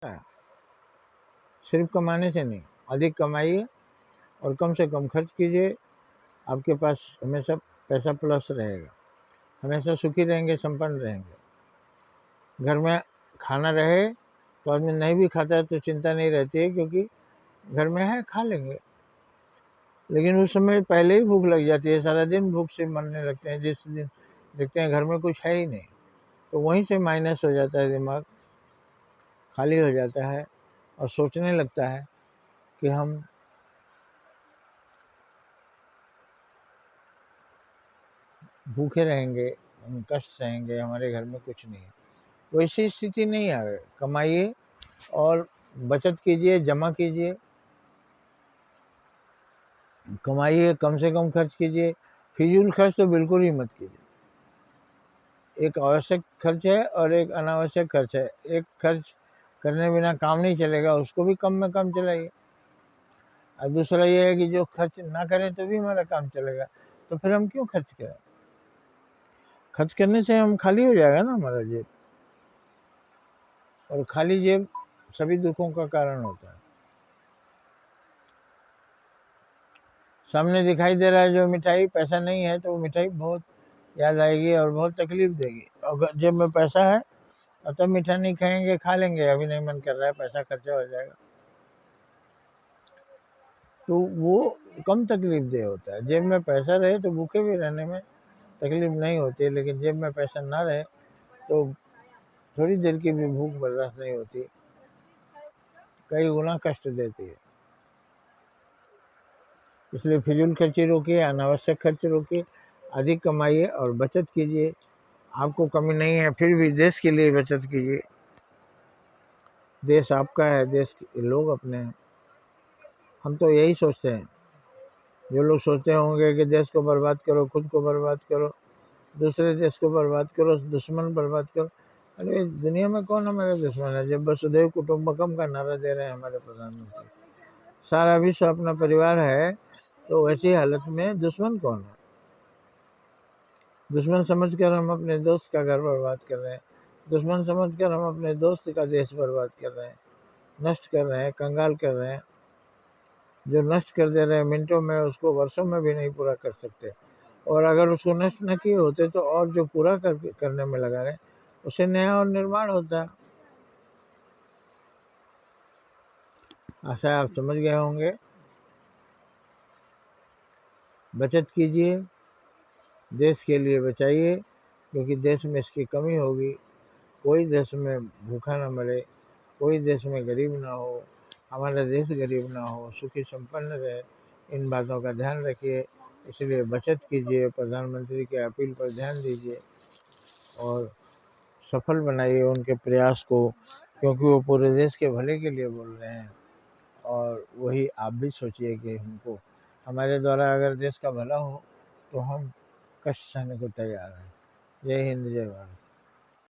है। सिर्फ कमाने से नहीं, अधिक कमाइए और कम से कम खर्च कीजिए। आपके पास हमेशा पैसा प्लस रहेगा, हमेशा सुखी रहेंगे, संपन्न रहेंगे। घर में खाना रहे तो आदमी नहीं भी खाता है तो चिंता नहीं रहती है, क्योंकि घर में है, खा लेंगे। लेकिन उस समय पहले ही भूख लग जाती है, सारा दिन भूख से मरने लगते हैं। जिस दिन देखते हैं घर में कुछ है ही नहीं, तो वहीं से माइनस हो जाता है, दिमाग खाली हो जाता है और सोचने लगता है कि हम भूखे रहेंगे, हम कष्ट सहेंगे, हमारे घर में कुछ नहीं है। वैसी स्थिति नहीं आवे। कमाइए और बचत कीजिए, जमा कीजिए, कमाइए, कम से कम खर्च कीजिए। फिजूल खर्च तो बिल्कुल ही मत कीजिए। एक आवश्यक खर्च है और एक अनावश्यक खर्च है। एक खर्च करने बिना काम नहीं चलेगा, उसको भी कम में कम चलाइए। और दूसरा ये है कि जो खर्च ना करें तो भी हमारा काम चलेगा, तो फिर हम क्यों खर्च करें? खर्च करने से हम खाली हो जाएगा ना हमारा जेब, और खाली जेब सभी दुखों का कारण होता है। सामने दिखाई दे रहा है जो मिठाई, पैसा नहीं है तो वो मिठाई बहुत याद आएगी और बहुत तकलीफ देगी। अगर जेब में पैसा है और तब मीठा नहीं खाएंगे, खा लेंगे, अभी नहीं मन कर रहा है, पैसा खर्चा हो जाएगा, तो वो कम तकलीफ दे होता है। जेब में पैसा रहे तो भूखे भी रहने में तकलीफ नहीं होती है, लेकिन जेब में पैसा ना रहे तो थोड़ी देर की भी भूख बर्दाश्त नहीं होती, कई गुना कष्ट देती है। इसलिए फिजूल खर्ची रोकिए, अनावश्यक खर्च रोकिए, अधिक कमाइए और बचत कीजिए। आपको कमी नहीं है फिर भी देश के लिए बचत कीजिए। देश आपका है, देश के लोग अपने हैं। हम तो यही सोचते हैं। जो लोग सोचते होंगे कि देश को बर्बाद करो, खुद को बर्बाद करो, दूसरे देश को बर्बाद करो, दुश्मन बर्बाद करो, अरे दुनिया में कौन हमारे दुश्मन है? जब वसुधैव कुटुंबकम का नारा दे रहे हैं हमारे प्रधानमंत्री, सारा विश्व अपना परिवार है, तो ऐसी हालत में दुश्मन कौन है? दुश्मन समझकर हम अपने दोस्त का घर बर्बाद कर रहे हैं, दुश्मन समझकर हम अपने दोस्त का देश बर्बाद कर रहे हैं, नष्ट कर रहे हैं, कंगाल कर रहे हैं। जो नष्ट कर दे रहे हैं मिनटों में, उसको वर्षों में भी नहीं पूरा कर सकते, और अगर उसको नष्ट न किए होते तो और जो पूरा करने में लगा रहे, उससे नया और निर्माण होता है। आशा आप समझ गए होंगे। बचत कीजिए, देश के लिए बचाइए, क्योंकि देश में इसकी कमी होगी। कोई देश में भूखा ना मरे, कोई देश में गरीब ना हो, हमारा देश गरीब ना हो, सुखी संपन्न रहे। इन बातों का ध्यान रखिए। इसलिए बचत कीजिए, प्रधानमंत्री के अपील पर ध्यान दीजिए और सफल बनाइए उनके प्रयास को, क्योंकि वो पूरे देश के भले के लिए बोल रहे हैं। और वही आप भी सोचिए कि हमको, हमारे द्वारा अगर देश का भला हो तो हम कष्ट सहने को तैयार हैं। जय हिंद, जय भारत।